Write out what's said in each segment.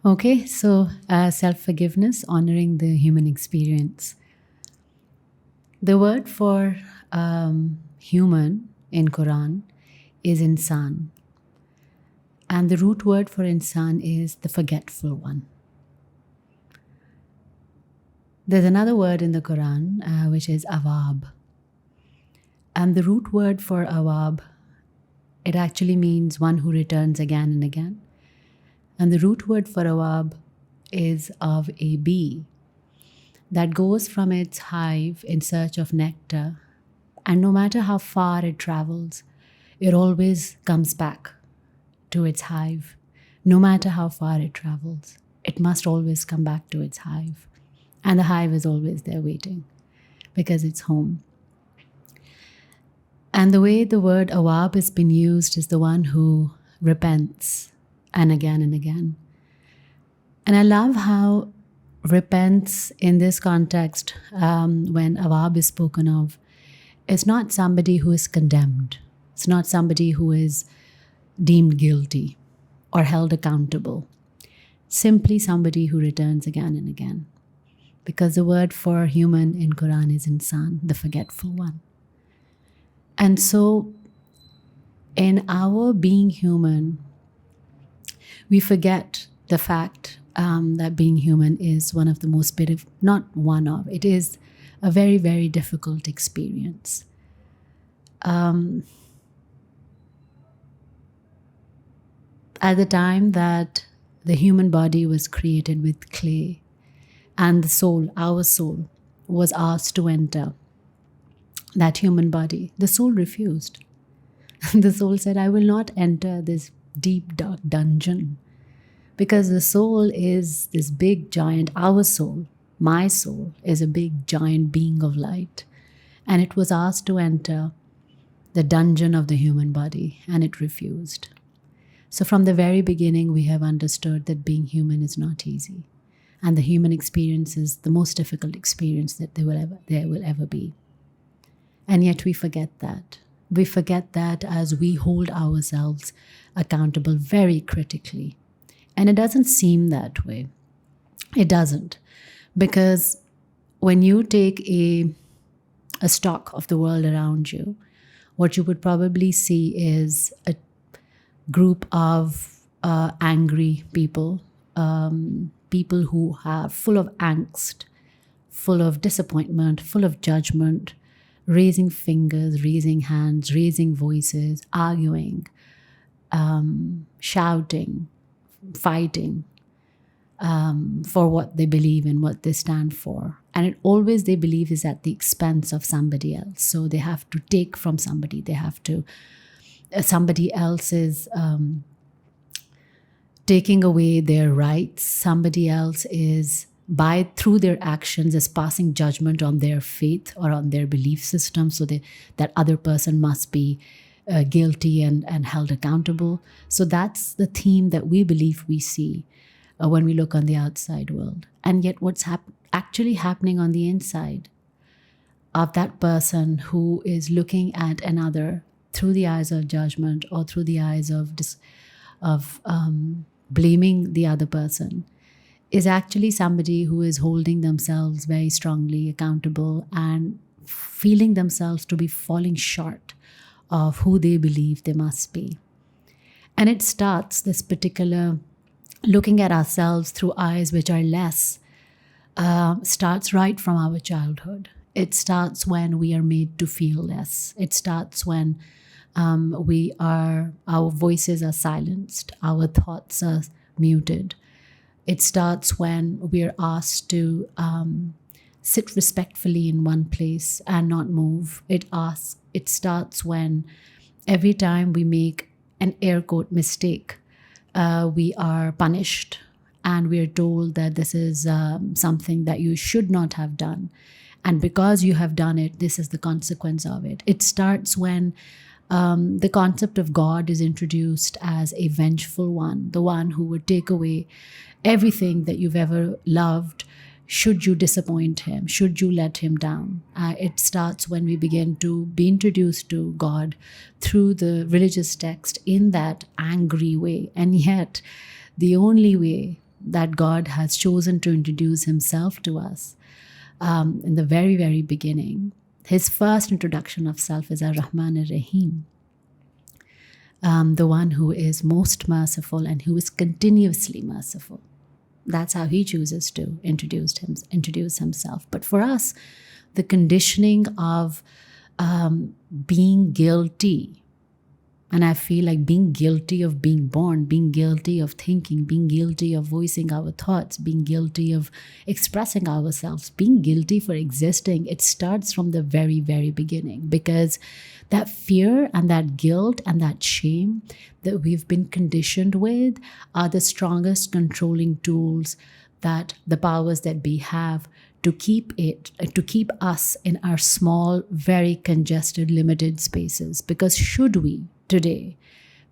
Okay, so self-forgiveness, honoring the human experience. The word for human in Quran is insan, and the root word for insan is the forgetful one. There's another word in the Quran which is awab, and the root word for awab, it actually means one who returns again and again. And the root word for awab is of a bee that goes from its hive in search of nectar, and no matter how far it travels, it always comes back to its hive. No matter how far it travels, it must always come back to its hive. And the hive is always there waiting because it's home. And the way the word awab has been used is the one who repents and again and again. And I love how repents in this context, when awab is spoken of, is not somebody who is condemned. It's not somebody who is deemed guilty or held accountable. Simply somebody who returns again and again. Because the word for human in Quran is insan, the forgetful one. And so in our being human, we forget the fact that being human is one of the most beautiful, not one of, it is a very, very difficult experience. At the time that the human body was created with clay, and the soul, our soul, was asked to enter that human body, the soul refused. The soul said, I will not enter this deep, dark dungeon, because the soul is this big, giant, our soul, my soul, is a big, giant being of light. And it was asked to enter the dungeon of the human body, and it refused. So from the very beginning, we have understood that being human is not easy. And the human experience is the most difficult experience that there will ever be. And yet we forget that. We forget that as we hold ourselves accountable very critically. And it doesn't seem that way. It doesn't. Because when you take a stock of the world around you, what you would probably see is a group of angry people, people who are full of angst, full of disappointment, full of judgment, raising fingers, raising hands, raising voices, arguing, shouting, fighting for what they believe in, what they stand for. And it always, they believe, is at the expense of somebody else. So they have to take from somebody. They have to, somebody else is taking away their rights. Somebody else is, through their actions, is passing judgment on their faith or on their belief system, so that other person must be guilty and held accountable. So that's the theme that we believe we see when we look on the outside world. And yet what's actually happening on the inside of that person who is looking at another through the eyes of judgment or through the eyes of blaming the other person is actually somebody who is holding themselves very strongly accountable and feeling themselves to be falling short of who they believe they must be. And it starts, this particular looking at ourselves through eyes which are less, starts right from our childhood. It starts when we are made to feel less. It starts when our voices are silenced, our thoughts are muted. It starts when we're asked to sit respectfully in one place and not move. It starts when every time we make an air quote mistake, we are punished and we are told that this is something that you should not have done. And because you have done it, this is the consequence of it. It starts when the concept of God is introduced as a vengeful one, the one who would take away everything that you've ever loved should you disappoint him, should you let him down. It starts when we begin to be introduced to God through the religious text in that angry way. And yet, the only way that God has chosen to introduce himself to us in the very, very beginning. His first introduction of self is Ar-Rahman Ar-Rahim, the one who is most merciful and who is continuously merciful. That's how he chooses to introduce himself. But for us, the conditioning of being guilty, and I feel like being guilty of being born, being guilty of thinking, being guilty of voicing our thoughts, being guilty of expressing ourselves, being guilty for existing, it starts from the very, very beginning. Because that fear and that guilt and that shame that we've been conditioned with are the strongest controlling tools that the powers that be have to keep us in our small, very congested, limited spaces. Because should we today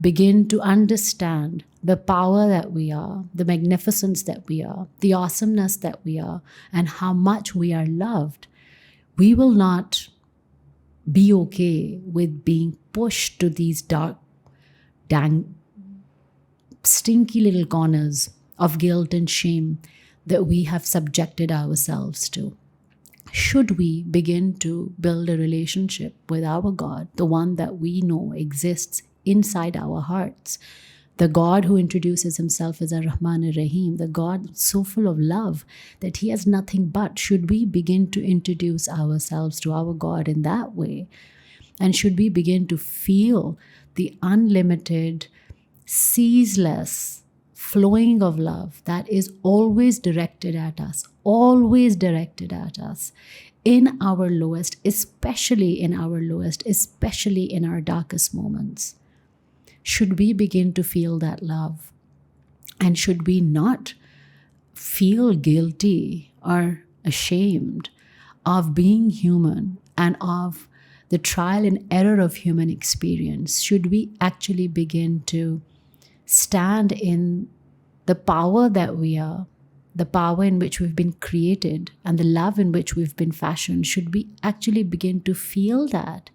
begin to understand the power that we are, the magnificence that we are, the awesomeness that we are, and how much we are loved, we will not be okay with being pushed to these dark, dang, stinky little corners of guilt and shame that we have subjected ourselves to. Should we begin to build a relationship with our God, the one that we know exists inside our hearts, the God who introduces himself as Ar-Rahman Ar-Rahim, the God so full of love that he has nothing but, should we begin to introduce ourselves to our God in that way? And should we begin to feel the unlimited, ceaseless flowing of love that is always directed at us in our lowest, especially in our darkest moments? Should we begin to feel that love? And should we not feel guilty or ashamed of being human and of the trial and error of human experience? Should we actually begin to stand in the power that we are, the power in which we've been created, and the love in which we've been fashioned? Should we actually begin to feel that,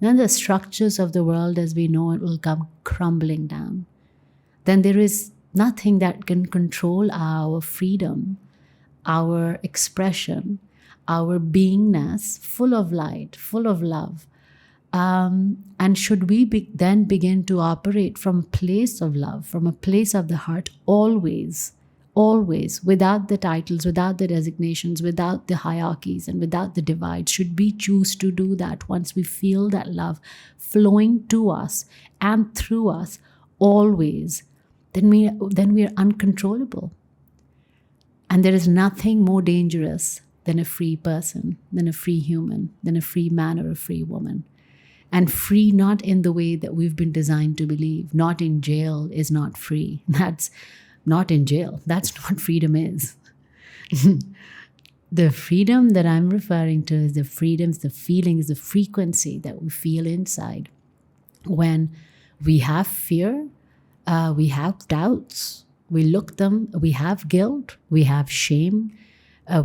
then the structures of the world as we know it will come crumbling down. Then there is nothing that can control our freedom, our expression, our beingness, full of light, full of love. And should we then begin to operate from a place of love, from a place of the heart, always, without the titles, without the designations, without the hierarchies, and without the divides? Should we choose to do that once we feel that love flowing to us and through us always, then we are uncontrollable. And there is nothing more dangerous than a free person, than a free human, than a free man or a free woman. And free not in the way that we've been designed to believe. Not in jail is not free. That's not in jail. That's not freedom is. The freedom that I'm referring to is the freedoms, the feelings, the frequency that we feel inside. When we have fear, we have doubts, we look them, we have guilt, we have shame,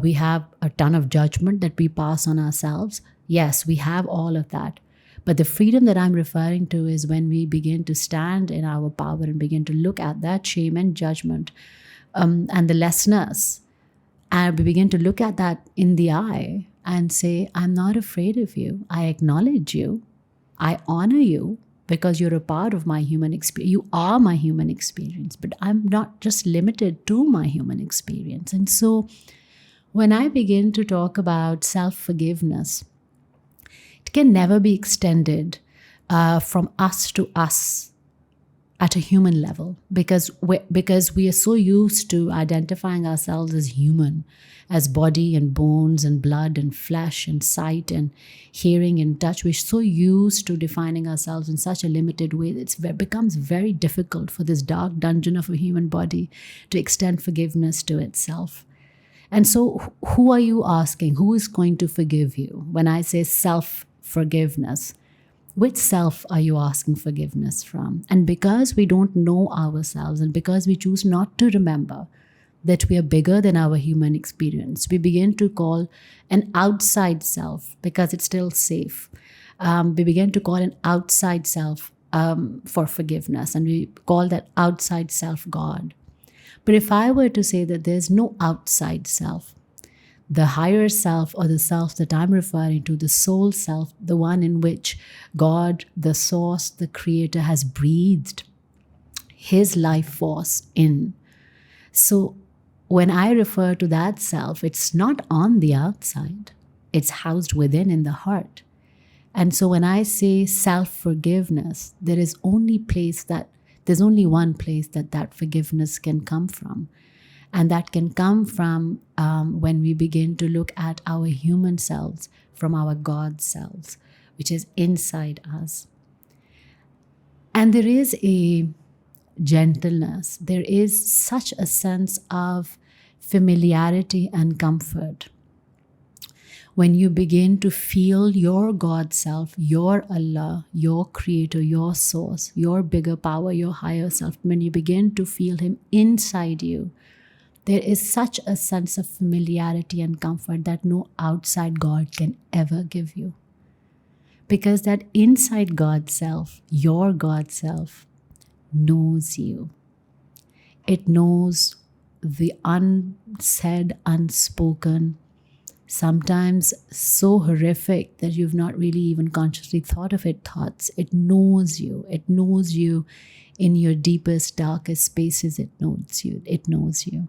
we have a ton of judgment that we pass on ourselves. Yes, we have all of that. But the freedom that I'm referring to is when we begin to stand in our power and begin to look at that shame and judgment and the lessness. And we begin to look at that in the eye and say, I'm not afraid of you. I acknowledge you. I honor you because you're a part of my human experience. You are my human experience, but I'm not just limited to my human experience. And so when I begin to talk about self-forgiveness, it can never be extended from us to us at a human level, because we are so used to identifying ourselves as human, as body and bones and blood and flesh and sight and hearing and touch. We're so used to defining ourselves in such a limited way that it becomes very difficult for this dark dungeon of a human body to extend forgiveness to itself. And so who are you asking? Who is going to forgive you? When I say self-forgiveness, which self are you asking forgiveness from? And because we don't know ourselves and because we choose not to remember that we are bigger than our human experience, we begin to call an outside self, because it's still safe. We begin to call an outside self for forgiveness, and we call that outside self God. But if I were to say that there's no outside self, the higher self, or the self that I'm referring to, the soul self, the one in which God, the source, the creator, has breathed his life force in. So when I refer to that self, it's not on the outside, it's housed within in the heart. And so when I say self-forgiveness, there's only one place that forgiveness can come from. And that can come from when we begin to look at our human selves from our God selves, which is inside us. And there is a gentleness. There is such a sense of familiarity and comfort when you begin to feel your God self, your Allah, your creator, your source, your bigger power, your higher self. When you begin to feel him inside you, there is such a sense of familiarity and comfort that no outside God can ever give you. Because that inside God self, your God self, knows you. It knows the unsaid, unspoken, sometimes so horrific that you've not really even consciously thought of it, thoughts. It knows you. It knows you in your deepest, darkest spaces. It knows you. It knows you.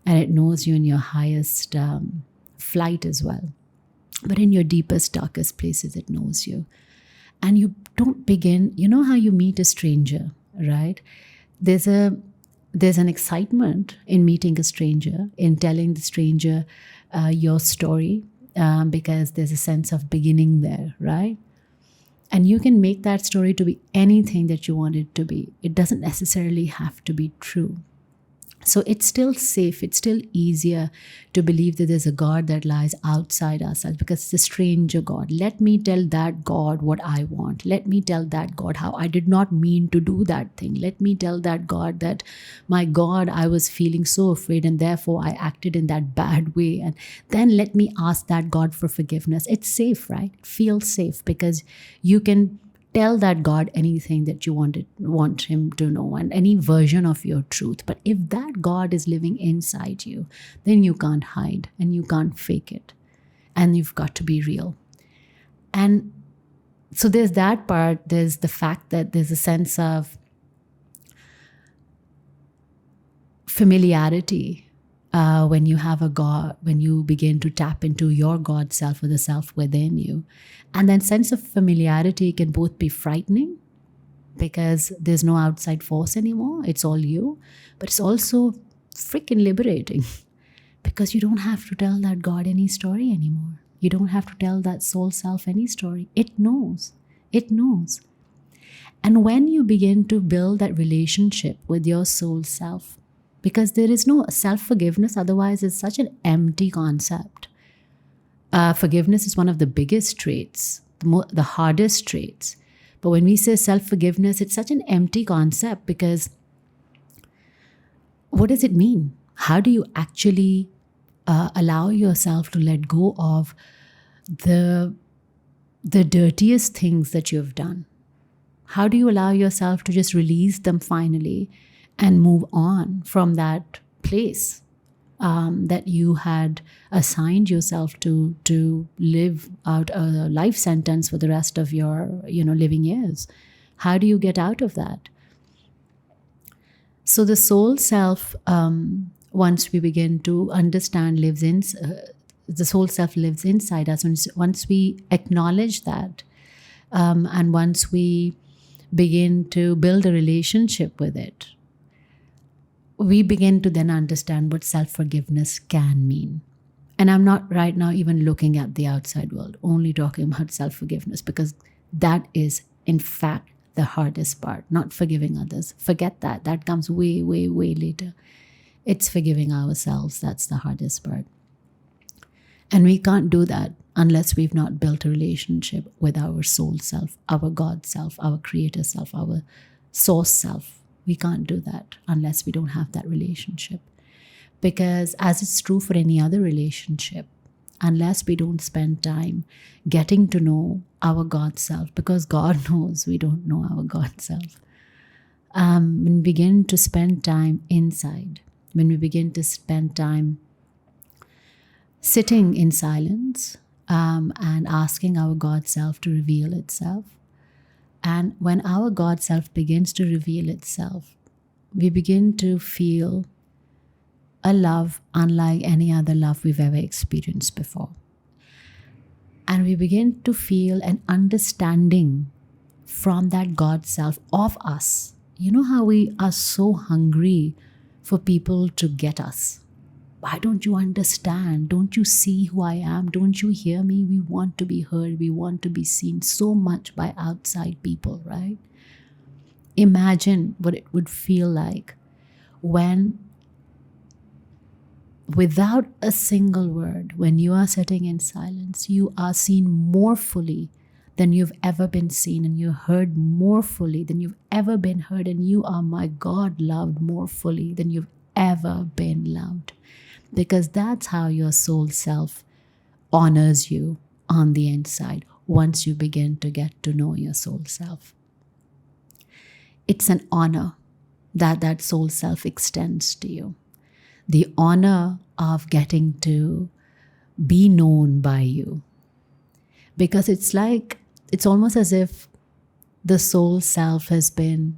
And it knows you in your highest flight as well. But in your deepest, darkest places, it knows you. And you don't begin, you know how you meet a stranger, right? There's an excitement in meeting a stranger, in telling the stranger your story, because there's a sense of beginning there, right? And you can make that story to be anything that you want it to be. It doesn't necessarily have to be true. So it's still safe. It's still easier to believe that there's a God that lies outside ourselves because it's a stranger God. Let me tell that God what I want. Let me tell that God how I did not mean to do that thing. Let me tell that God that, my God, I was feeling so afraid and therefore I acted in that bad way. And then let me ask that God for forgiveness. It's safe, right? It feels safe because you can tell that God anything that you want him to know, and any version of your truth. But if that God is living inside you, then you can't hide and you can't fake it. And you've got to be real. And so there's that part. There's the fact that there's a sense of familiarity when you have a God, when you begin to tap into your God self or the self within you. And that sense of familiarity can both be frightening because there's no outside force anymore. It's all you. But it's also freaking liberating because you don't have to tell that God any story anymore. You don't have to tell that soul self any story. It knows. It knows. And when you begin to build that relationship with your soul self, because there is no self-forgiveness, otherwise it's such an empty concept. Forgiveness is one of the biggest traits, the hardest traits. But when we say self-forgiveness, it's such an empty concept because what does it mean? How do you actually allow yourself to let go of the dirtiest things that you've done? How do you allow yourself to just release them finally and move on from that place that you had assigned yourself to live out a life sentence for the rest of your living years? How do you get out of that? So the soul self, once we begin to understand, the soul self lives inside us. Once we acknowledge that, and once we begin to build a relationship with it, we begin to then understand what self-forgiveness can mean. And I'm not right now even looking at the outside world, only talking about self-forgiveness, because that is, in fact, the hardest part, not forgiving others. Forget that. That comes way, way, way later. It's forgiving ourselves. That's the hardest part. And we can't do that unless we've not built a relationship with our soul self, our God self, our creator self, our source self. We can't do that unless we don't have that relationship. Because as it's true for any other relationship, unless we don't spend time getting to know our God self, because God knows we don't know our God self, when we begin to spend time inside, when we begin to spend time sitting in silence and asking our God self to reveal itself. And when our God self begins to reveal itself, we begin to feel a love unlike any other love we've ever experienced before. And we begin to feel an understanding from that God self of us. You know how we are so hungry for people to get us? Why don't you understand? Don't you see who I am? Don't you hear me? We want to be heard. We want to be seen so much by outside people, right? Imagine what it would feel like when, without a single word, when you are sitting in silence, you are seen more fully than you've ever been seen, and you're heard more fully than you've ever been heard, and you are, my God, loved more fully than you've ever been loved. Because that's how your soul self honors you on the inside once you begin to get to know your soul self. It's an honor that soul self extends to you. The honor of getting to be known by you. Because it's almost as if the soul self has been,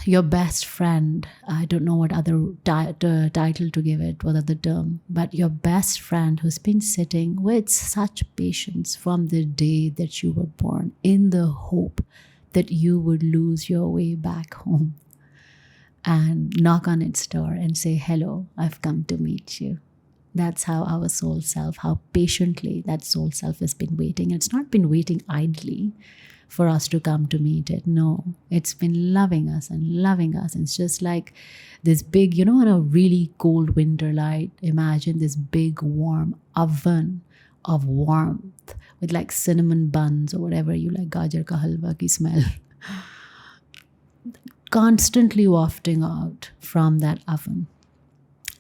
your best friend. I don't know what other title to give it, what other term, but your best friend who's been sitting with such patience from the day that you were born in the hope that you would lose your way back home, and knock on its door and say, hello, I've come to meet you. That's how our soul self, how patiently that soul self has been waiting. It's not been waiting idly for us to come to meet it. No, it's been loving us and loving us. It's just like this big, on a really cold winter night, imagine this big warm oven of warmth with like cinnamon buns or whatever you like, gajar ka halwa ki smell, constantly wafting out from that oven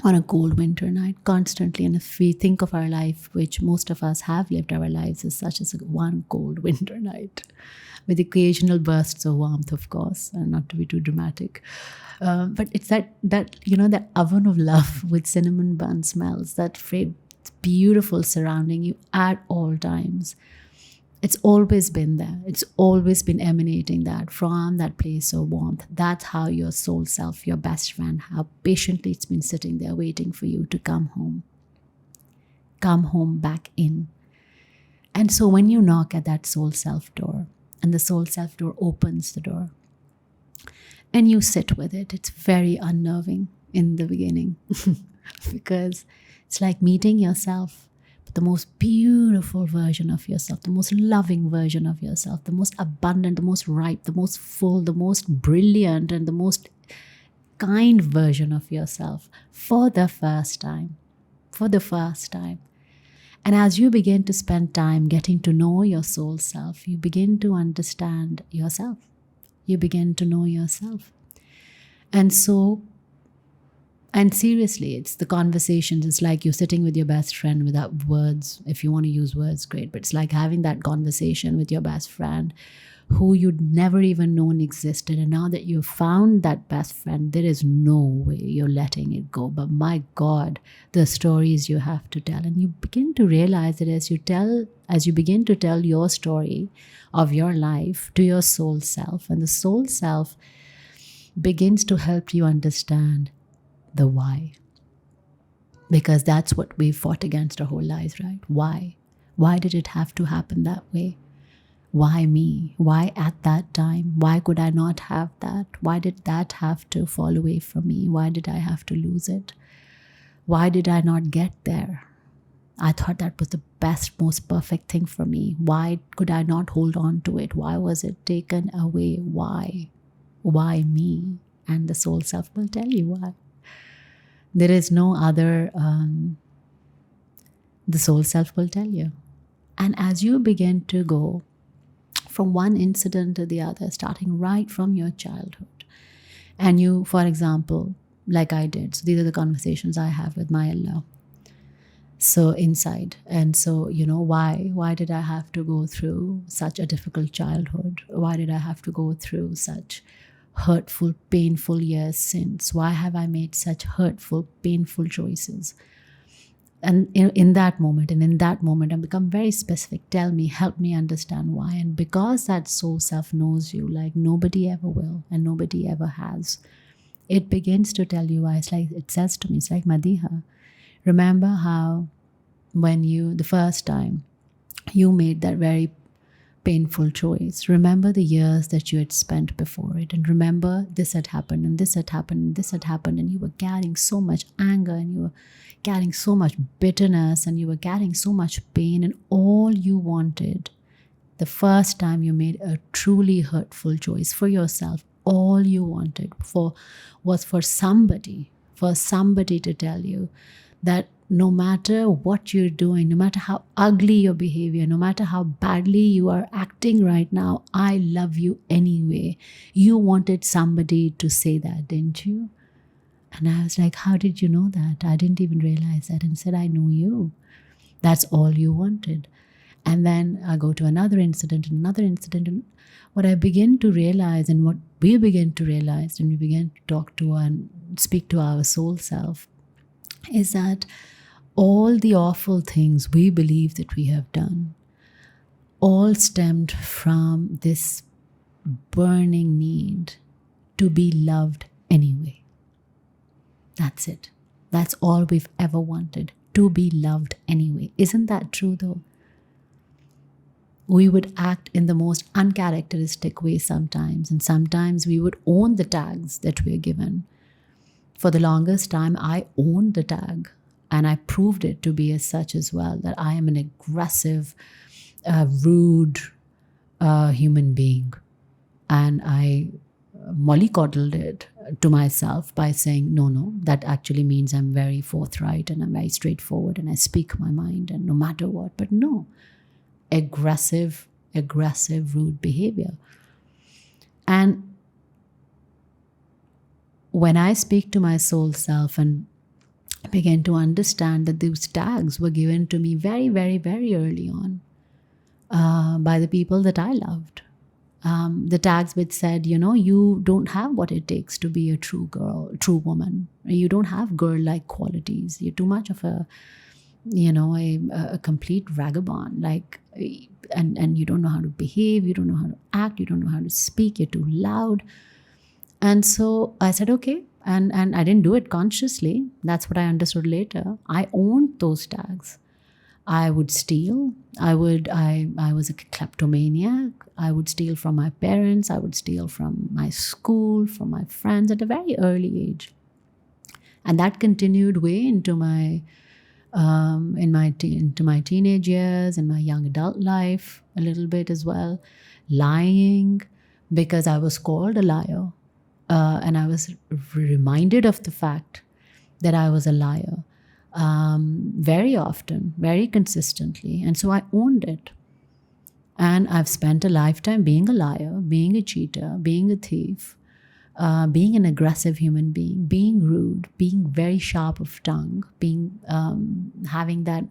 on a cold winter night, constantly. And if we think of our life, which most of us have lived our lives as such as one cold winter night, with occasional bursts of warmth, of course, and not to be too dramatic. But it's that oven of love with cinnamon bun smells, that beautiful surrounding you at all times. It's always been there. It's always been emanating that from that place of warmth. That's how your soul self, your best friend, how patiently it's been sitting there waiting for you to come home. Come home back in. And so when you knock at that soul self door, and the soul self door opens the door, and you sit with it, it's very unnerving in the beginning because it's like meeting yourself. The most beautiful version of yourself, the most loving version of yourself, the most abundant, the most ripe, the most full, the most brilliant, and the most kind version of yourself for the first time. For the first time. And as you begin to spend time getting to know your soul self, you begin to understand yourself. You begin to know yourself. And seriously, it's the conversations. It's like you're sitting with your best friend without words. If you want to use words, great. But it's like having that conversation with your best friend who you'd never even known existed. And now that you've found that best friend, there is no way you're letting it go. But my God, the stories you have to tell. And you begin to realize that as you begin to tell your story of your life to your soul self, and the soul self begins to help you understand the why. Because that's what we've fought against our whole lives, right? Why? Why did it have to happen that way? Why me? Why at that time? Why could I not have that? Why did that have to fall away from me? Why did I have to lose it? Why did I not get there? I thought that was the best, most perfect thing for me. Why could I not hold on to it? Why was it taken away? Why? Why me? And the soul self will tell you why. There is no other, the soul self will tell you. And as you begin to go from one incident to the other, starting right from your childhood, and you, for example, like I did, so these are the conversations I have with my Allah. So inside. And so, why did I have to go through such a difficult childhood? Why did I have to go through such hurtful, painful years since? Why have I made such hurtful, painful choices? And in that moment, I become very specific. Tell me, help me understand why. And because that soul self knows you like nobody ever will and nobody ever has, it begins to tell you why. It's like, it says to me, it's like, Madiha, remember how when the first time you made that very painful choice, remember the years that you had spent before it, and remember this had happened and this had happened and this had happened, and you were carrying so much anger and you were carrying so much bitterness and you were carrying so much pain, and all you wanted the first time you made a truly hurtful choice for yourself, all you wanted was for somebody to tell you that no matter what you're doing, no matter how ugly your behavior, no matter how badly you are acting right now, I love you anyway. You wanted somebody to say that, didn't you? And I was like, how did you know that? I didn't even realize that. And said, I know you. That's all you wanted. And then I go to another incident, and what I begin to realize, and what we begin to realize when we begin to talk to and speak to our soul self, is that all the awful things we believe that we have done all stemmed from this burning need to be loved anyway. That's it. That's all we've ever wanted, to be loved anyway. Isn't that true though? We would act in the most uncharacteristic way sometimes, and sometimes we would own the tags that we're given. For the longest time, I owned the tag, and I proved it to be as such as well, that I am an aggressive, rude human being. And I mollycoddled it to myself by saying, no, that actually means I'm very forthright and I'm very straightforward and I speak my mind and no matter what. But no, aggressive, rude behavior. And when I speak to my soul self and began to understand that those tags were given to me very, very, very early on by the people that I loved. The tags which said, you don't have what it takes to be a true girl, true woman. You don't have girl-like qualities. You're too much of a complete vagabond. And you don't know how to behave. You don't know how to act. You don't know how to speak. You're too loud. And so I said, okay. And I didn't do it consciously. That's what I understood later. I owned those tags. I would steal. I was a kleptomaniac. I would steal from my parents. I would steal from my school, from my friends at a very early age. And that continued way into my into my teenage years and my young adult life a little bit as well. Lying, because I was called a liar. And I was reminded of the fact that I was a liar very often, very consistently. And so I owned it. And I've spent a lifetime being a liar, being a cheater, being a thief, being an aggressive human being, being rude, being very sharp of tongue, being having that,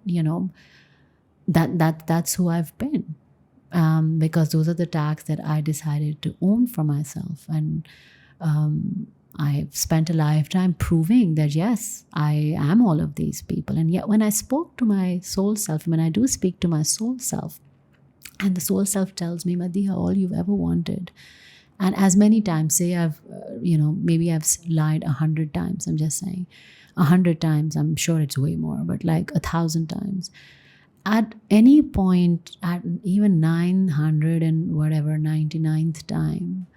that's who I've been. Because those are the tags that I decided to own for myself. And I've spent a lifetime proving that, yes, I am all of these people. And yet when I spoke to my soul self, when I do speak to my soul self, and the soul self tells me, Madiha, all you've ever wanted. And as many times, say I've, maybe I've lied 100 times, I'm just saying. 100 times, I'm sure it's way more, but like 1,000 times. At any point, at even 900 and whatever, 99th time,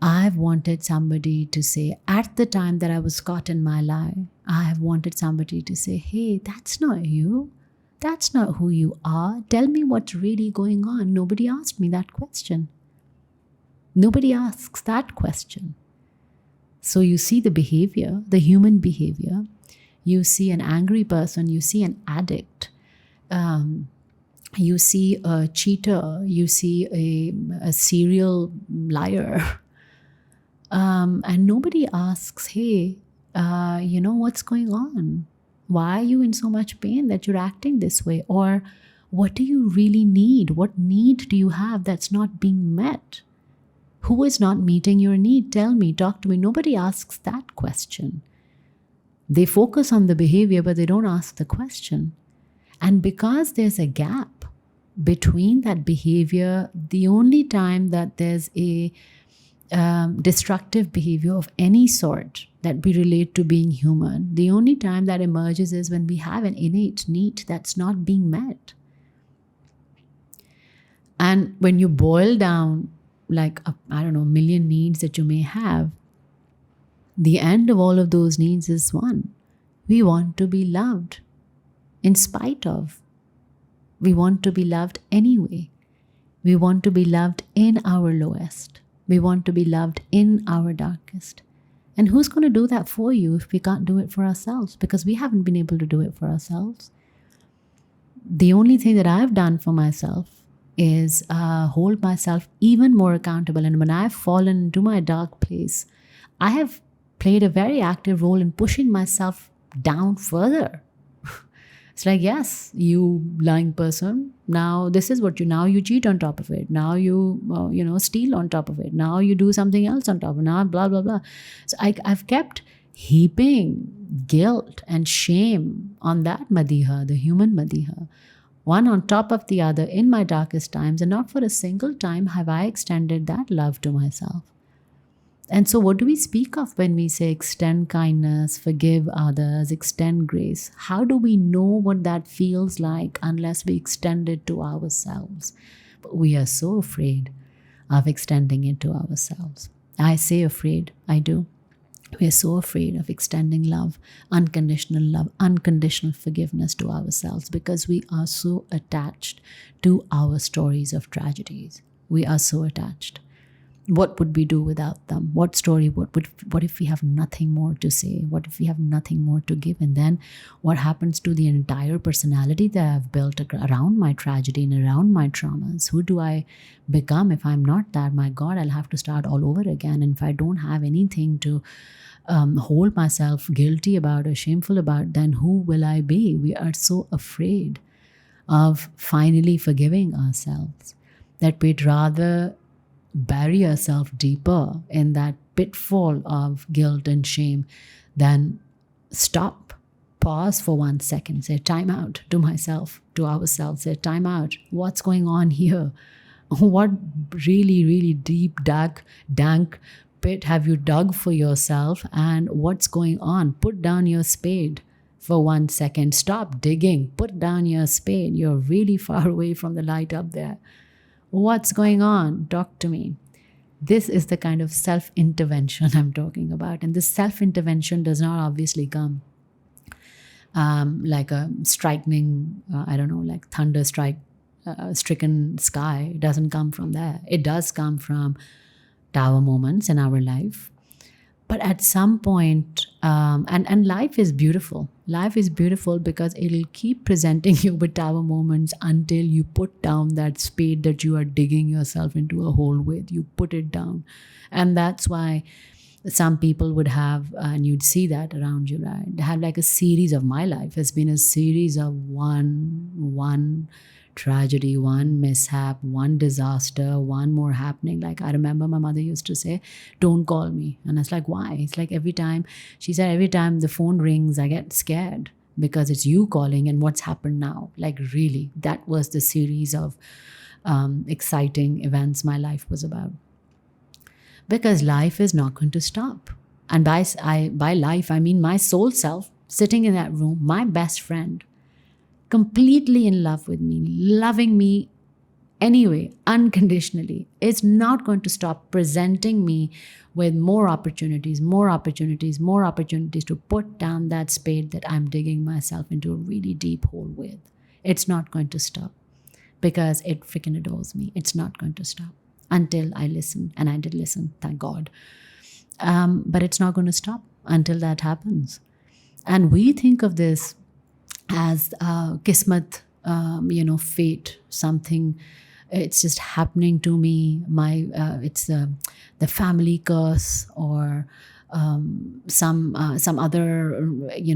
I've wanted somebody to say, at the time that I was caught in my lie, I have wanted somebody to say, hey, that's not you. That's not who you are. Tell me what's really going on. Nobody asked me that question. Nobody asks that question. So you see the behavior, the human behavior. You see an angry person. You see an addict. You see a cheater. You see a serial liar. And nobody asks, hey, what's going on? Why are you in so much pain that you're acting this way? Or what do you really need? What need do you have that's not being met? Who is not meeting your need? Tell me, talk to me. Nobody asks that question. They focus on the behavior, but they don't ask the question. And because there's a gap between that behavior, the only time that there's a destructive behavior of any sort that we relate to being human, the only time that emerges is when we have an innate need that's not being met. And when you boil down, like, a million needs that you may have, the end of all of those needs is one. We want to be loved in spite of. We want to be loved anyway. We want to be loved in our lowest. We want to be loved in our darkest. And who's going to do that for you if we can't do it for ourselves? Because we haven't been able to do it for ourselves. The only thing that I've done for myself is hold myself even more accountable. And when I've fallen into my dark place, I have played a very active role in pushing myself down further. It's like, yes, you lying person, now this is what now you cheat on top of it. Now you, steal on top of it. Now you do something else on top of it. Now, blah, blah, blah. So I've kept heaping guilt and shame on that Madiha, the human Madiha, one on top of the other in my darkest times. And not for a single time have I extended that love to myself. And so what do we speak of when we say extend kindness, forgive others, extend grace? How do we know what that feels like unless we extend it to ourselves? But we are so afraid of extending it to ourselves. I say afraid, I do. We are so afraid of extending love, unconditional forgiveness to ourselves because we are so attached to our stories of tragedies. We are so attached. What would we do without them? What story? What if we have nothing more to say? What if we have nothing more to give? And then what happens to the entire personality that I've built around my tragedy and around my traumas? Who do I become if I'm not that? My God, I'll have to start all over again. And if I don't have anything to hold myself guilty about or shameful about, then who will I be? We are so afraid of finally forgiving ourselves that we'd rather bury ourselves deeper in that pitfall of guilt and shame than stop, pause for 1 second, say time out to myself, to ourselves, say time out. What's going on here? What really, really deep, dark, dank pit have you dug for yourself, and what's going on? Put down your spade for 1 second. Stop digging. Put down your spade. You're really far away from the light up there. What's going on? Talk to me. This is the kind of self-intervention I'm talking about. And this self-intervention does not obviously come like a striking, like thunder stricken sky. It doesn't come from there. It does come from tower moments in our life. But at some point, and life is beautiful. Life is beautiful because it'll keep presenting you with tower moments until you put down that spade that you are digging yourself into a hole with. You put it down. And that's why some people would have, and you'd see that around you, right? They have like a series of, my life has been a series of one tragedy, one mishap, one disaster, one more happening. Like I remember my mother used to say, don't call me. And I was like, why? It's like every time the phone rings, I get scared because it's you calling and what's happened now. Like really, that was the series of exciting events my life was about. Because life is not going to stop. And by life, I mean my soul self sitting in that room, my best friend, completely in love with me, loving me anyway, unconditionally. It's not going to stop presenting me with more opportunities to put down that spade that I'm digging myself into a really deep hole with. It's not going to stop because it freaking adores me. It's not going to stop until I listen. And I did listen, thank God. But it's not going to stop until that happens. And we think of this as kismat, fate, something, it's just happening to me. It's the family curse, or some other,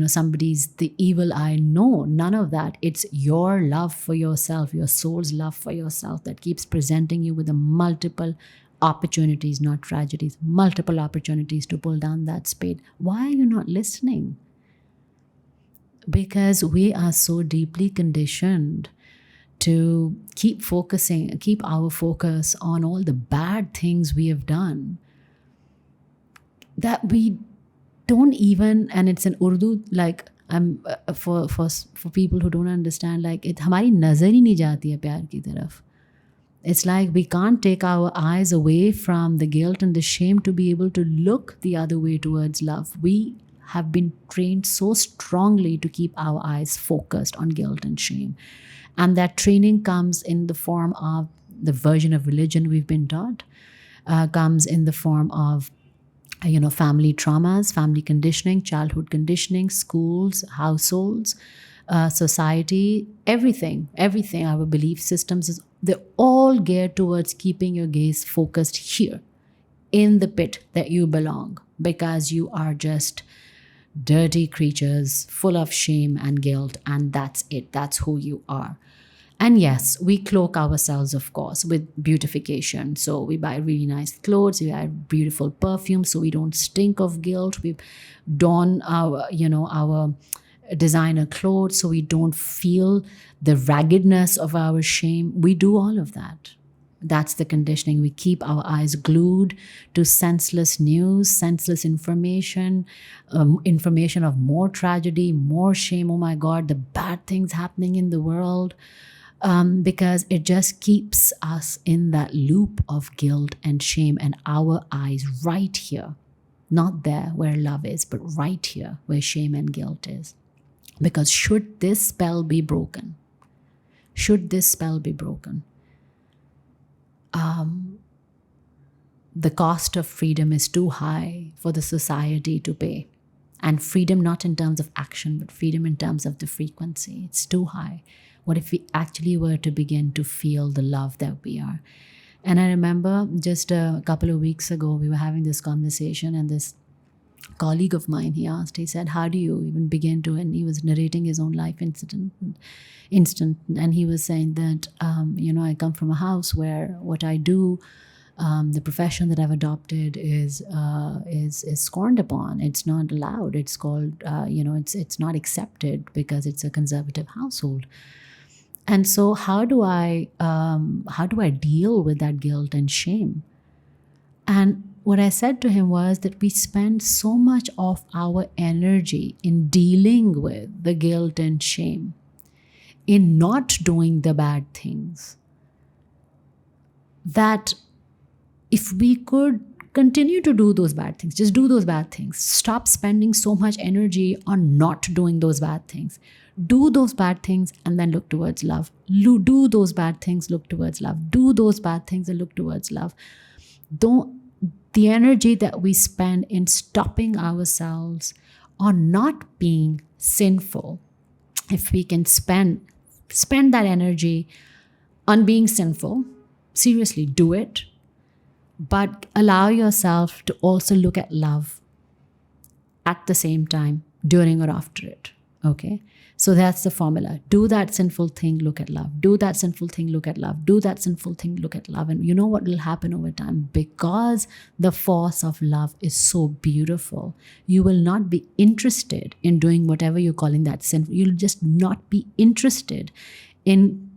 somebody's the evil eye. No, none of that. It's your love for yourself, your soul's love for yourself that keeps presenting you with a multiple opportunities, not tragedies, multiple opportunities to pull down that spade. Why are you not listening? Because we are so deeply conditioned to keep our focus on all the bad things we have done, that we don't even, and it's in Urdu, like I'm for people who don't understand, like it हमारी नजर ही नहीं जाती है प्यार की तरफ. It's like we can't take our eyes away from the guilt and the shame to be able to look the other way towards love. We have been trained so strongly to keep our eyes focused on guilt and shame. And that training comes in the form of the version of religion we've been taught, comes in the form of family traumas, family conditioning, childhood conditioning, schools, households, society, everything, our belief systems, they're all geared towards keeping your gaze focused here in the pit that you belong, because you are just dirty creatures full of shame and guilt, and that's it. That's who you are. And yes, we cloak ourselves, of course, with beautification. So we buy really nice clothes, we buy beautiful perfume, so we don't stink of guilt. We don our designer clothes, so we don't feel the raggedness of our shame. We do all of that. That's the conditioning. We keep our eyes glued to senseless news, senseless information, information of more tragedy, more shame. Oh my God, the bad things happening in the world. Because it just keeps us in that loop of guilt and shame, and our eyes right here, not there where love is, but right here where shame and guilt is. Because should this spell be broken, the cost of freedom is too high for the society to pay. And freedom not in terms of action, but freedom in terms of the frequency. It's too high. What if we actually were to begin to feel the love that we are? And I remember just a couple of weeks ago, we were having this conversation, and this colleague of mine, he said, how do you even begin to, and he was narrating his own life instant, and he was saying that, I come from a house where what I do, the profession that I've adopted is scorned upon. It's not allowed. It's called, it's not accepted because it's a conservative household. And so how do I deal with that guilt and shame? And what I said to him was that we spend so much of our energy in dealing with the guilt and shame, in not doing the bad things, that if we could continue to do those bad things, just do those bad things, stop spending so much energy on not doing those bad things. Do those bad things and then look towards love. Do those bad things, look towards love. Do those bad things and look towards love. The energy that we spend in stopping ourselves on not being sinful, if we can spend that energy on being sinful, seriously, do it. But allow yourself to also look at love at the same time, during or after it. Okay? So that's the formula. Do that sinful thing, look at love. Do that sinful thing, look at love. Do that sinful thing, look at love. And you know what will happen over time? Because the force of love is so beautiful, you will not be interested in doing whatever you're calling that sinful. You'll just not be interested in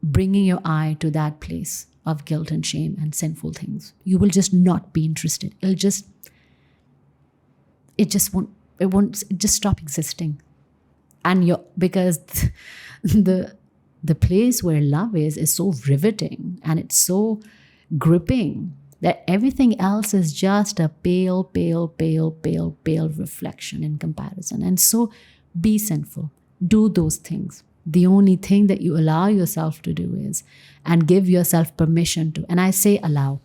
bringing your eye to that place of guilt and shame and sinful things. You will just not be interested. It won't just stop existing. And because the place where love is so riveting and it's so gripping that everything else is just a pale reflection in comparison. And so be sinful. Do those things. The only thing that you allow yourself to do is, and give yourself permission to, and I say allow,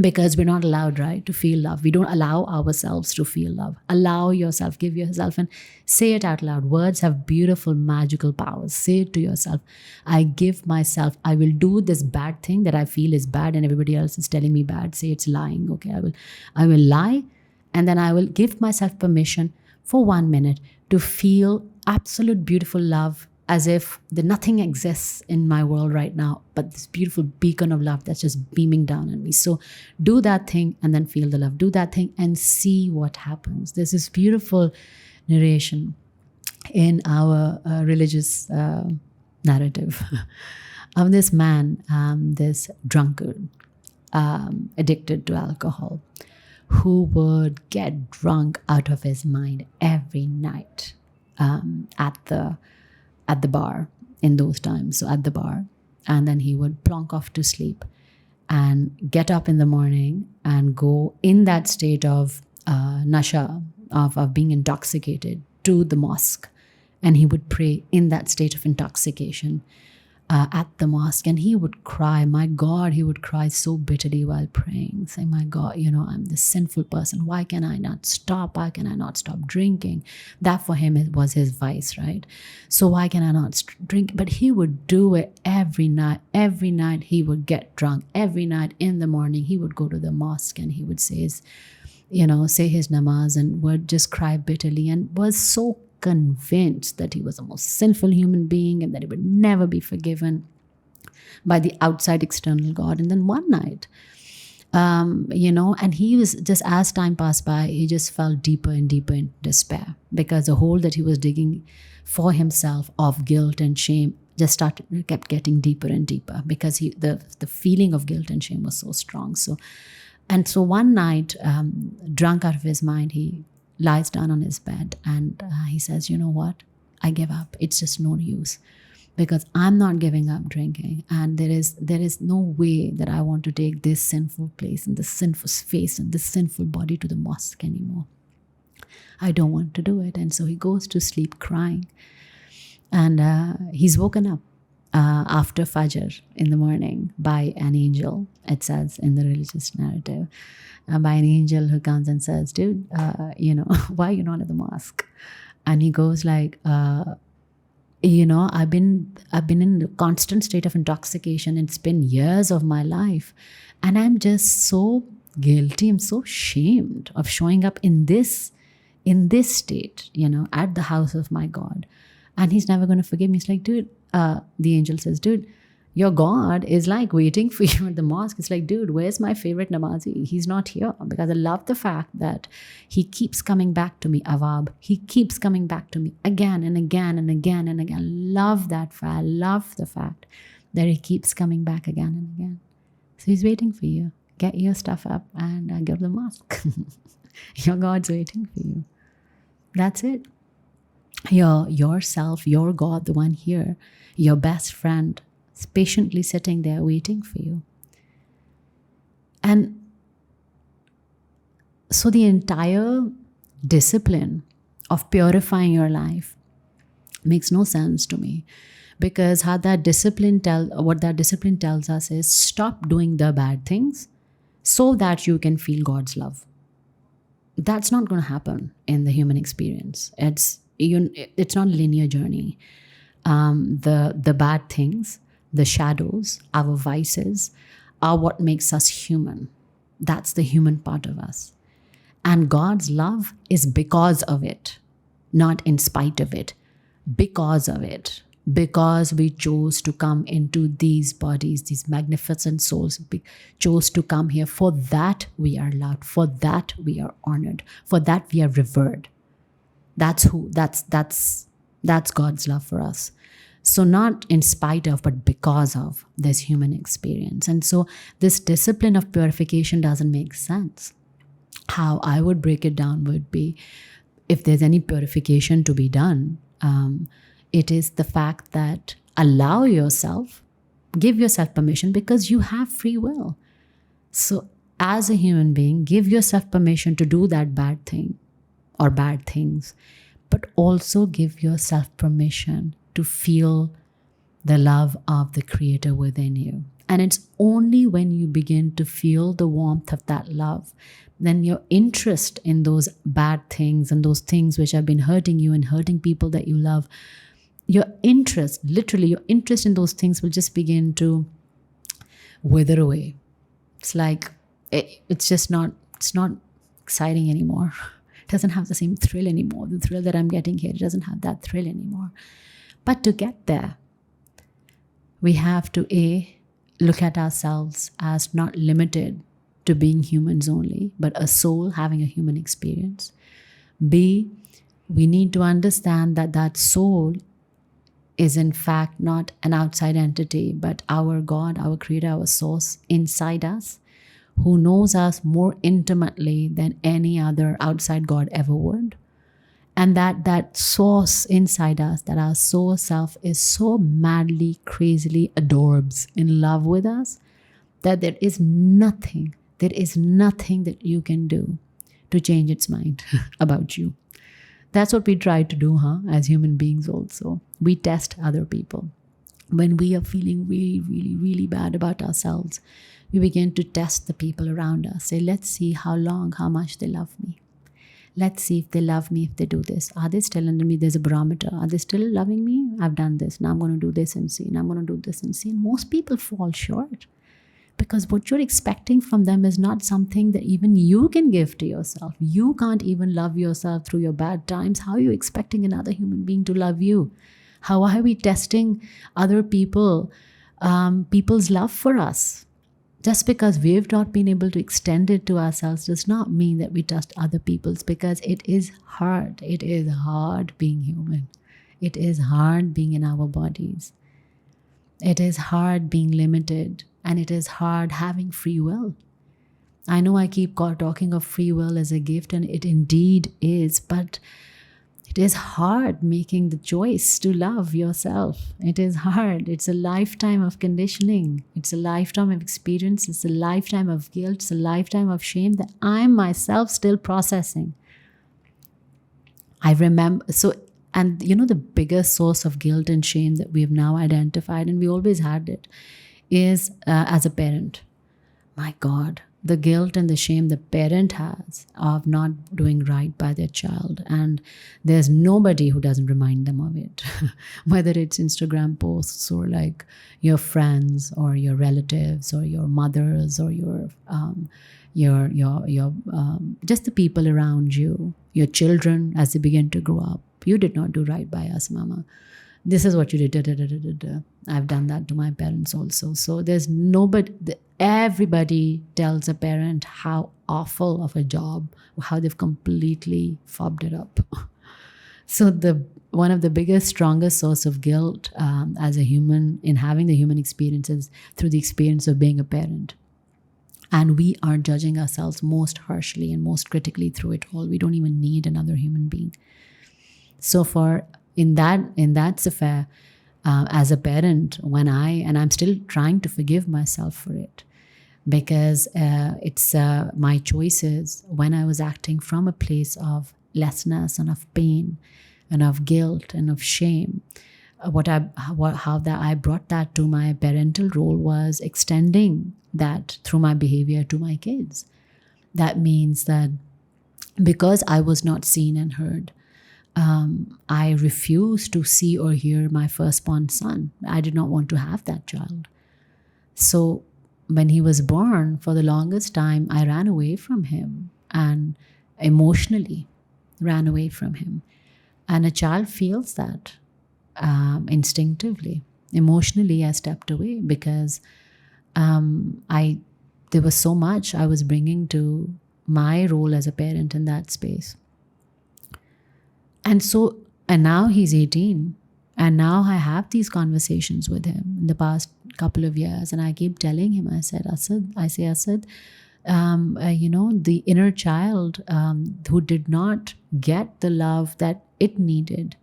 because we're not allowed, right, to feel love. We don't allow ourselves to feel love. Allow yourself, give yourself, and say it out loud. Words have beautiful, magical powers. Say it to yourself. I give myself, I will do this bad thing that I feel is bad and everybody else is telling me bad. Say it's lying. Okay, I will lie, and then I will give myself permission for 1 minute to feel absolute beautiful love as if nothing exists in my world right now, but this beautiful beacon of love that's just beaming down on me. So do that thing and then feel the love. Do that thing and see what happens. There's this beautiful narration in our religious narrative of this man, this drunkard, addicted to alcohol, who would get drunk out of his mind every night at the bar in those times. So at the bar, and then he would plonk off to sleep and get up in the morning and go in that state of nasha, of being intoxicated, to the mosque, and he would pray in that state of intoxication at the mosque. And he would cry, my God, he would cry so bitterly while praying, saying, my God, I'm this sinful person. Why can I not stop? Why can I not stop drinking? That for him was his vice, right? So why can I not drink? But he would do it every night. Every night he would get drunk. Every night in the morning he would go to the mosque and he would say his namaz and would just cry bitterly, and was so convinced that he was the most sinful human being and that he would never be forgiven by the outside external God. And then one night, and he was just, as time passed by, he just fell deeper and deeper in despair, because the hole that he was digging for himself of guilt and shame just kept getting deeper and deeper, because the feeling of guilt and shame was so strong. So one night, drunk out of his mind, he lies down on his bed and he says, you know what? I give up. It's just no use, because I'm not giving up drinking. And there is no way that I want to take this sinful place and this sinful face and this sinful body to the mosque anymore. I don't want to do it. And so he goes to sleep crying. And he's woken up after Fajr in the morning by an angel, it says in the religious narrative, by an angel who comes and says, dude, why are you not at the mosque? And he goes like, I've been in a constant state of intoxication. It's been years of my life. And I'm just so guilty. I'm so ashamed of showing up in this state, at the house of my God. And he's never going to forgive me. It's like, dude, the angel says, dude, your God is like waiting for you at the mosque. It's like, dude, where's my favorite namazi? He's not here, because I love the fact that he keeps coming back to me, Awab. He keeps coming back to me again and again and again and again. Love that fact. I love the fact that he keeps coming back again and again. So he's waiting for you. Get your stuff up and go to the mosque. Your God's waiting for you. That's it. Yourself, your God, the one here, your best friend, is patiently sitting there waiting for you. And so the entire discipline of purifying your life makes no sense to me, because what that discipline tells us is stop doing the bad things so that you can feel God's love. That's not going to happen in the human experience. It's not a linear journey. The bad things, the shadows, our vices are what makes us human. That's the human part of us. And God's love is because of it, not in spite of it, because of it. Because we chose to come into these bodies, these magnificent souls, we chose to come here. For that we are loved. For that we are honored. For that we are revered. That's God's love for us. So not in spite of, but because of this human experience. And so this discipline of purification doesn't make sense. How I would break it down would be, if there's any purification to be done, it is the fact that allow yourself, give yourself permission, because you have free will. So as a human being, give yourself permission to do that bad thing or bad things, but also give yourself permission to feel the love of the Creator within you. And it's only when you begin to feel the warmth of that love, then your interest in those bad things and those things which have been hurting you and hurting people that you love, your interest in those things will just begin to wither away. It's like, it's not exciting anymore. It doesn't have the same thrill anymore. The thrill that I'm getting here, it doesn't have that thrill anymore. But to get there, we have to look at ourselves as not limited to being humans only, but a soul having a human experience. B, we need to understand that that soul is in fact not an outside entity, but our God, our creator, our source inside us, who knows us more intimately than any other outside God ever would. And that source inside us, that our soul self is so madly, crazily adorbs, in love with us, that there is nothing that you can do to change its mind about you. That's what we try to do, as human beings also. We test other people. When we are feeling really, really, really bad about ourselves, we begin to test the people around us. Say, let's see how much they love me. Let's see if they love me, if they do this. Are they still under me? There's a barometer. Are they still loving me? I've done this. Now I'm going to do this and see. And I'm going to do this and see. And most people fall short because what you're expecting from them is not something that even you can give to yourself. You can't even love yourself through your bad times. How are you expecting another human being to love you? How are we testing other people, people's love for us? Just because we've not been able to extend it to ourselves does not mean that we trust other people's, because it is hard. It is hard being human. It is hard being in our bodies. It is hard being limited, and it is hard having free will. I know I keep talking of free will as a gift, and it indeed is, but it is hard making the choice to love yourself. It is hard. It's a lifetime of conditioning. It's a lifetime of experience. It's a lifetime of guilt. It's a lifetime of shame that I'm myself still processing. I remember, and the biggest source of guilt and shame that we have now identified, and we always had it, is as a parent. My God, the guilt and the shame the parent has of not doing right by their child. And there's nobody who doesn't remind them of it, whether it's Instagram posts or like your friends or your relatives or your mothers or your just the people around you, your children as they begin to grow up. You did not do right by us, mama. This is what you did. I've done that to my parents also. So there's nobody, everybody tells a parent how awful of a job, how they've completely fobbed it up. So one of the biggest, strongest source of guilt as a human in having the human experience is through the experience of being a parent. And we are judging ourselves most harshly and most critically through it all. We don't even need another human being. So in that affair, as a parent, I'm still trying to forgive myself for it, because it's my choices when I was acting from a place of lessness and of pain and of guilt and of shame. How I brought that to my parental role was extending that through my behavior to my kids. That means that because I was not seen and heard, I refused to see or hear my firstborn son. I did not want to have that child. So when he was born, for the longest time, I ran away from him and emotionally ran away from him. And a child feels that instinctively. Emotionally, I stepped away because there was so much I was bringing to my role as a parent in that space. And now he's 18, and now I have these conversations with him in the past couple of years, and I keep telling him, Asad, the inner child who did not get the love that it needed,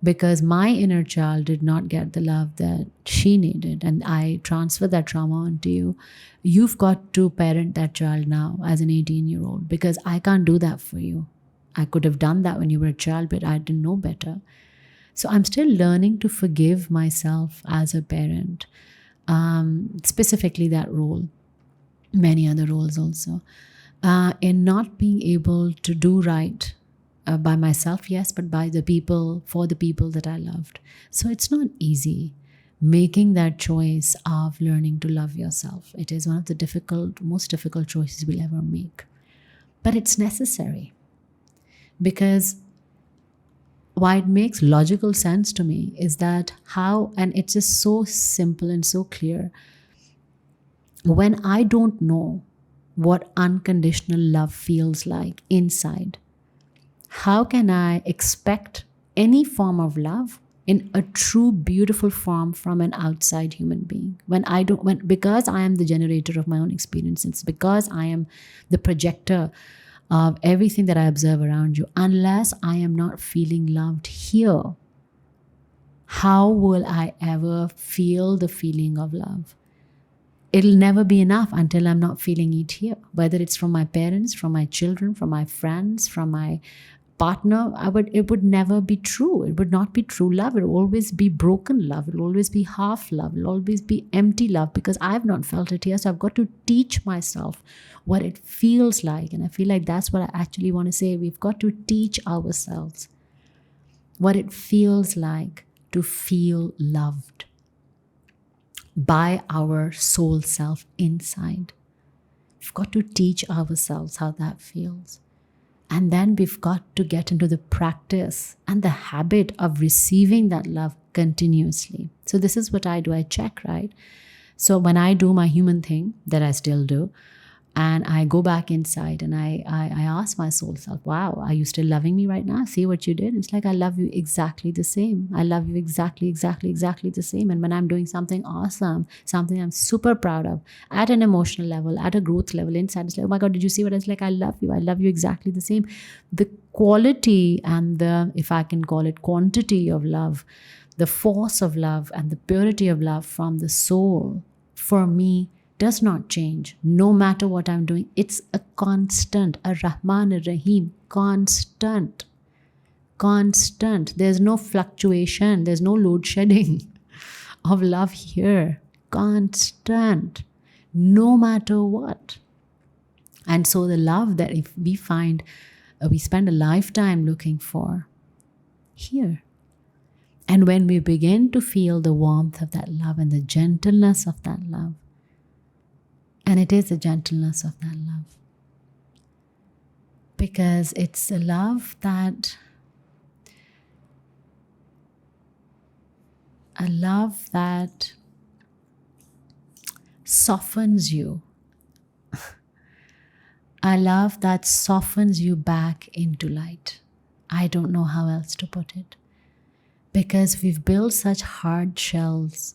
because my inner child did not get the love that she needed, and I transfer that trauma onto you. You've got to parent that child now as an 18-year-old, because I can't do that for you. I could have done that when you were a child, but I didn't know better. So I'm still learning to forgive myself as a parent, specifically that role, many other roles also, in not being able to do right by myself, yes, but by the people, for the people that I loved. So it's not easy making that choice of learning to love yourself. It is one of the most difficult choices we'll ever make. But it's necessary. Because why it makes logical sense to me is that how, and it's just so simple and so clear. When I don't know what unconditional love feels like inside, how can I expect any form of love in a true beautiful form from an outside human being? Because I am the generator of my own experiences, because I am the projector of everything that I observe around you, unless I am not feeling loved here, how will I ever feel the feeling of love? It'll never be enough until I'm not feeling it here, whether it's from my parents, from my children, from my friends, from my partner. It would never be true. It would not be true love. It will always be broken love. It will always be half love. It will always be empty love, because I've not felt it here. So I've got to teach myself what it feels like. And I feel like that's what I actually want to say. We've got to teach ourselves what it feels like to feel loved by our soul self inside. We've got to teach ourselves how that feels. And then we've got to get into the practice and the habit of receiving that love continuously. So this is what I do. I check, right? So when I do my human thing that I still do, and I go back inside and I ask my soul self, wow, are you still loving me right now? See what you did? It's like, I love you exactly the same. I love you exactly the same. And when I'm doing something awesome, something I'm super proud of, at an emotional level, at a growth level inside, it's like, oh my God, did you see what it's like? I love you exactly the same. The quality and the, if I can call it, quantity of love, the force of love and the purity of love from the soul, for me, does not change no matter what I'm doing. It's a constant, a Rahman, a Rahim, constant. There's no fluctuation, there's no load shedding of love here. Constant, no matter what. And so the love that if we find, we spend a lifetime looking for, here. And when we begin to feel the warmth of that love and the gentleness of that love, and it is the gentleness of that love, because it's a love that softens you, a love that softens you back into light. I don't know how else to put it, because we've built such hard shells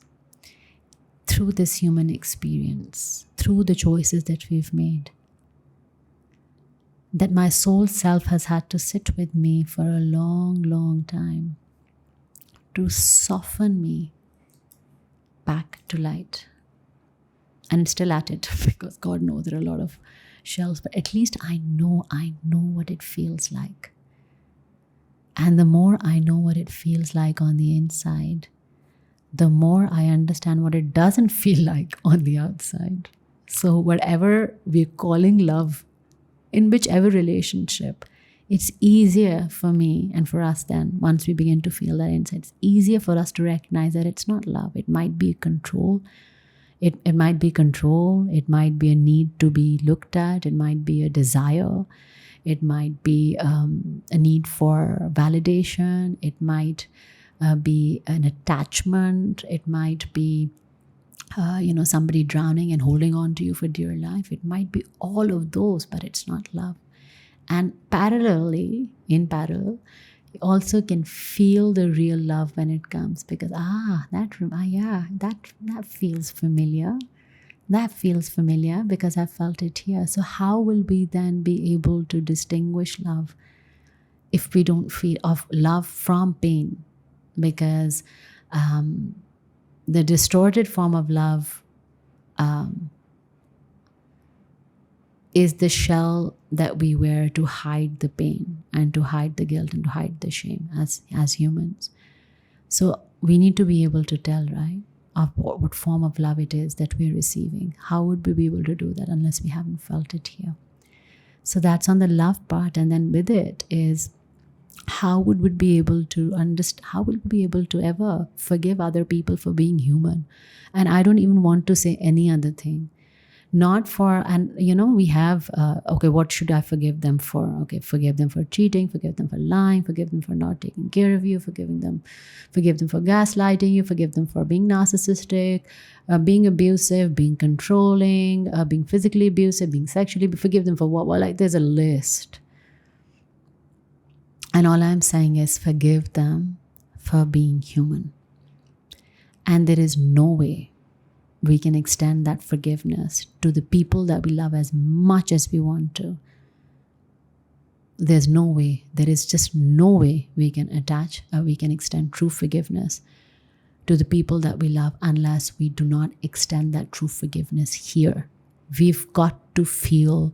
through this human experience, through the choices that we've made, that my soul self has had to sit with me for a long, long time to soften me back to light. And it's still at it, because God knows there are a lot of shells, but at least I know what it feels like. And the more I know what it feels like on the inside, the more I understand what it doesn't feel like on the outside. So whatever we're calling love, in whichever relationship, it's easier for me and for us then, once we begin to feel that inside, it's easier for us to recognize that it's not love. It might be control. It might be control. It might be a need to be looked at. It might be a desire. It might be a need for validation. It might be an attachment. It might be, somebody drowning and holding on to you for dear life. It might be all of those, but it's not love. And in parallel, you also can feel the real love when it comes, because that feels familiar. That feels familiar because I felt it here. So how will we then be able to distinguish love if we don't feel of love from pain? Because the distorted form of love is the shell that we wear to hide the pain and to hide the guilt and to hide the shame as humans. So we need to be able to tell, right, of what form of love it is that we're receiving. How would we be able to do that unless we haven't felt it here? So that's on the love part. And then with it is, how would we be able to understand, how would we be able to ever forgive other people for being human? And I don't even want to say any other thing. Not for, and we have, okay, what should I forgive them for? Okay, forgive them for cheating, forgive them for lying, forgive them for not taking care of you, forgive them for gaslighting you, forgive them for being narcissistic, being abusive, being controlling, being physically abusive, being sexually, forgive them for what? Well, like, there's a list. And all I'm saying is forgive them for being human. And there is no way we can extend that forgiveness to the people that we love as much as we want to. There's no way. There is just no way we can we can extend true forgiveness to the people that we love unless we do not extend that true forgiveness here. We've got to feel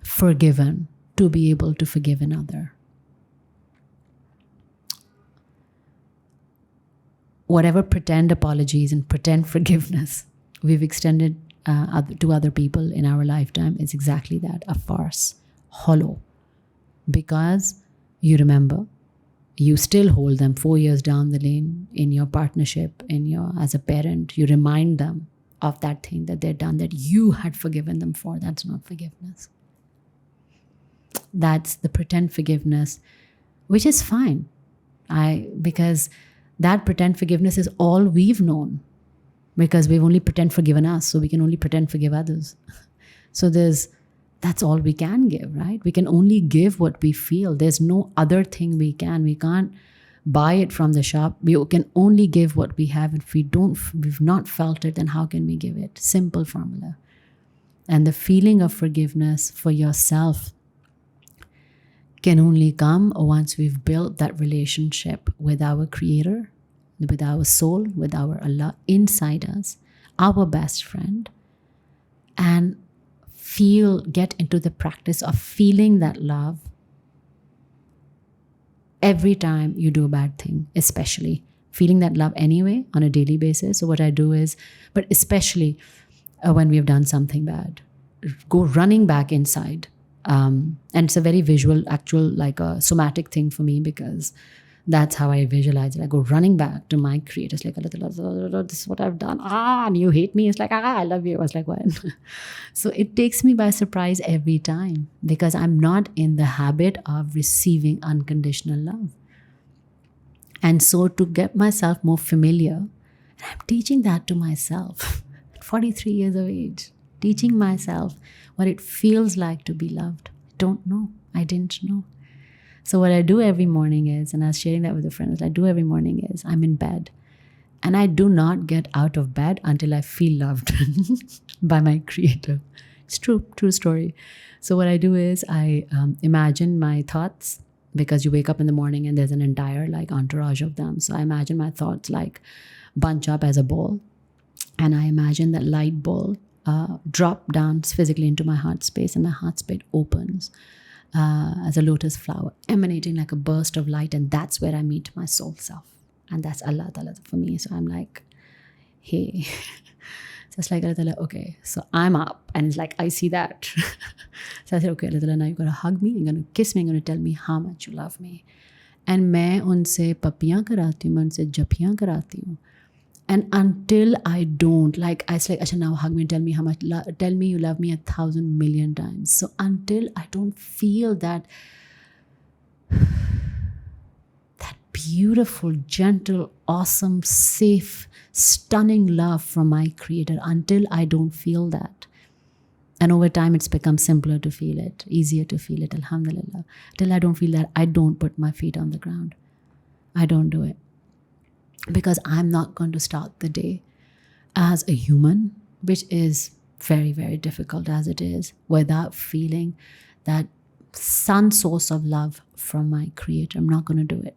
forgiven to be able to forgive another. Whatever pretend apologies and pretend forgiveness we've extended to other people in our lifetime is exactly that, a farce, hollow. Because you remember, you still hold them 4 years down the lane in your partnership, as a parent. You remind them of that thing that they've done that you had forgiven them for. That's not forgiveness. That's the pretend forgiveness, which is fine. Because that pretend forgiveness is all we've known, because we've only pretend forgiven us, so we can only pretend forgive others. So that's all we can give, right? We can only give what we feel. There's no other thing we can't buy it from the shop. We can only give what we have. If we've not felt it, then how can we give it? Simple formula. And the feeling of forgiveness for yourself can only come once we've built that relationship with our Creator, with our soul, with our Allah inside us, our best friend, and get into the practice of feeling that love every time you do a bad thing, especially feeling that love anyway on a daily basis. So what I do is, but especially when we've done something bad, go running back inside. And it's a very visual, actual, like a somatic thing for me, because that's how I visualize it. I go running back to my Creator. It's like, this is what I've done. And you hate me. It's like, I love you. I was like, what? So it takes me by surprise every time, because I'm not in the habit of receiving unconditional love. And so to get myself more familiar, and I'm teaching that to myself at 43 years of age, teaching myself what it feels like to be loved. I didn't know. So what I do every morning is, and I was sharing that with a friend, I'm in bed. And I do not get out of bed until I feel loved by my Creator. It's true story. So what I do is I imagine my thoughts, because you wake up in the morning and there's an entire like entourage of them. So I imagine my thoughts like bunch up as a ball. And I imagine that light ball drop down physically into my heart space, and my heart space opens as a lotus flower, emanating like a burst of light. And that's where I meet my soul self. And that's Allah Ta'ala for me. So I'm like, hey. So it's like, Allah Ta'ala, okay, so I'm up. And it's like, I see that. So I said, okay, Allah Ta'ala, now you're going to hug me, you're going to kiss me, you're going to tell me how much you love me. And मैं उनसे पपियाँ कराती हूँ, मैं उनसे जपियाँ कराती हूँ. And until I don't, like, I say, Asha, now hug me, tell me how much, tell me you love me 1,000 million times. So until I don't feel that beautiful, gentle, awesome, safe, stunning love from my Creator, until I don't feel that. And over time, it's become simpler to feel it, easier to feel it, alhamdulillah. Till I don't feel that, I don't put my feet on the ground. I don't do it. Because I'm not going to start the day as a human, which is very, very difficult as it is, without feeling that sun source of love from my Creator. I'm not going to do it,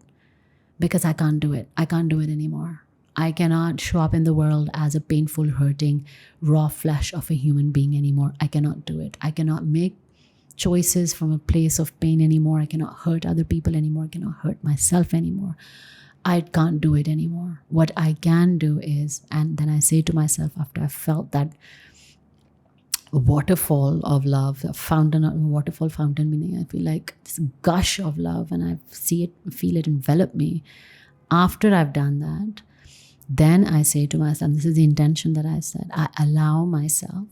because I can't do it. I can't do it anymore. I cannot show up in the world as a painful, hurting, raw flesh of a human being anymore. I cannot do it. I cannot make choices from a place of pain anymore. I cannot hurt other people anymore. I cannot hurt myself anymore. I can't do it anymore. What I can do is, and then I say to myself after I've felt that waterfall of love, waterfall fountain, meaning I feel like this gush of love, and I feel it envelop me. After I've done that, Then I say to myself, this is the intention that I said, I allow myself,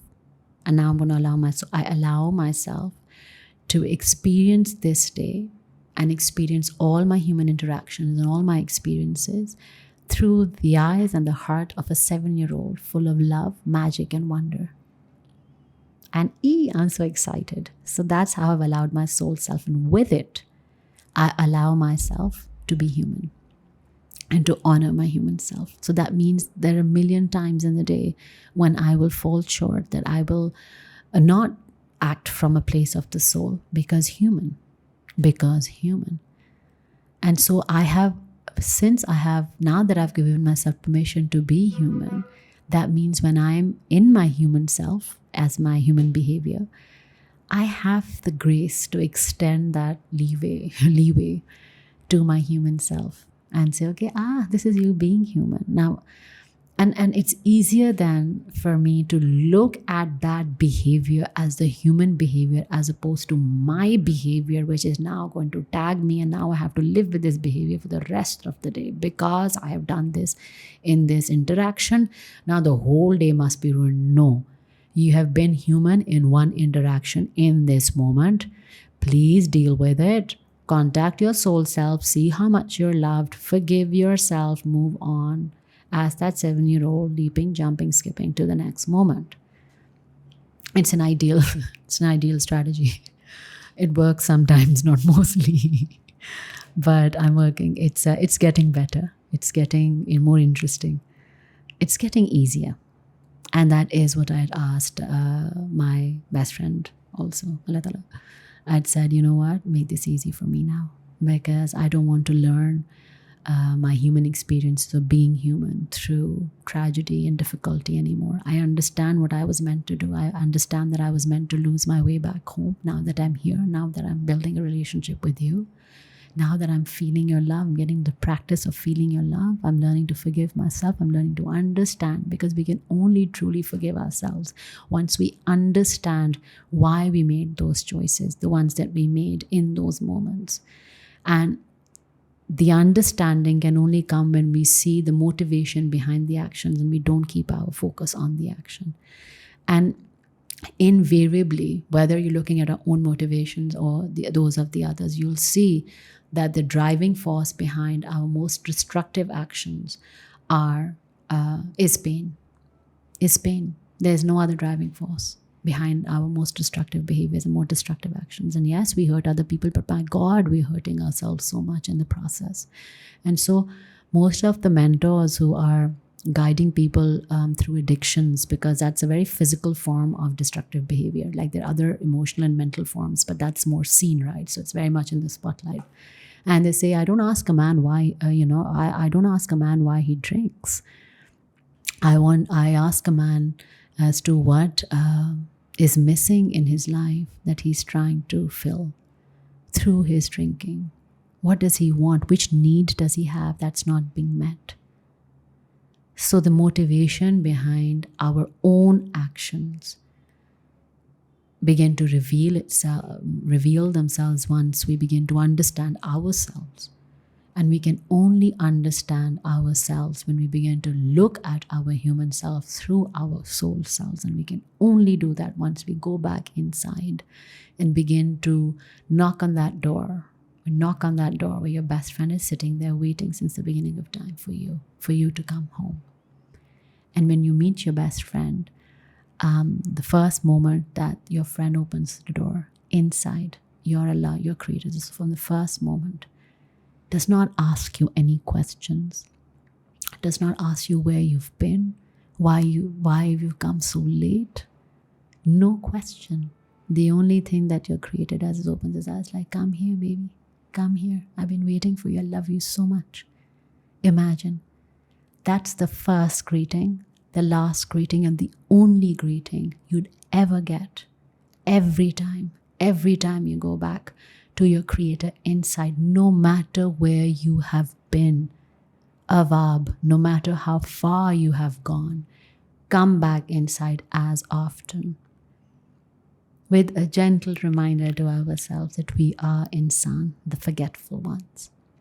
and now I'm going to allow myself, I allow myself to experience this day and experience all my human interactions and all my experiences through the eyes and the heart of a 7-year-old full of love, magic, and wonder. And I'm so excited. So that's how I've allowed my soul self. And with it, I allow myself to be human and to honor my human self. So that means there are a million times in the day when I will fall short, that I will not act from a place of the soul because human. And so now that I've given myself permission to be human, that means when I'm in my human self as my human behavior, I have the grace to extend that leeway to my human self and say, okay, this is you being human. Now, and it's easier than for me to look at that behavior as the human behavior as opposed to my behavior, which is now going to tag me, and now I have to live with this behavior for the rest of the day because I have done this in this interaction. Now the whole day must be ruined. No, you have been human in one interaction in this moment. Please deal with it. Contact your soul self, see how much you're loved, forgive yourself, move on as that 7-year-old leaping, jumping, skipping to the next moment. It's an ideal strategy. It works sometimes, not mostly, but I'm working. It's getting better. It's getting more interesting. It's getting easier. And that is what I had asked my best friend also, Allah Ta'ala. I'd said, you know what, make this easy for me now, because I don't want to learn my human experiences of being human through tragedy and difficulty anymore. I understand what I was meant to do. I understand that I was meant to lose my way back home. Now that I'm here, now that I'm building a relationship with you, now that I'm feeling your love, I'm getting the practice of feeling your love. I'm learning to forgive myself. I'm learning to understand, because we can only truly forgive ourselves once we understand why we made those choices, the ones that we made in those moments. And the understanding can only come when we see the motivation behind the actions and we don't keep our focus on the action. And invariably, whether you're looking at our own motivations or those of the others, you'll see that the driving force behind our most destructive actions is pain. There's no other driving force behind our most destructive behaviors and more destructive actions. And yes, we hurt other people, but by God, we're hurting ourselves so much in the process. And so most of the mentors who are guiding people through addictions, because that's a very physical form of destructive behavior. Like there are other emotional and mental forms, but that's more seen, right? So it's very much in the spotlight. And they say, I don't ask a man why, I don't ask a man why he drinks. I ask a man as to what is missing in his life that he's trying to fill through his drinking. What does he want? Which need does he have that's not being met? So the motivation behind our own actions begin to reveal themselves once we begin to understand ourselves. And we can only understand ourselves when we begin to look at our human self through our soul selves. And we can only do that once we go back inside and begin to knock on that door where your best friend is sitting there waiting since the beginning of time for you to come home. And when you meet your best friend, the first moment that your friend opens the door inside, your Allah, your creator, just from the first moment, does not ask you any questions, does not ask you where you've been, why have you come so late. No question. The only thing that your creator does is opens his eyes like, come here, baby, come here. I've been waiting for you. I love you so much. Imagine. That's the first greeting, the last greeting, and the only greeting you'd ever get. Every time you go back to your creator inside, no matter where you have been, Avab, no matter how far you have gone, come back inside as often, with a gentle reminder to ourselves that we are insan, the forgetful ones.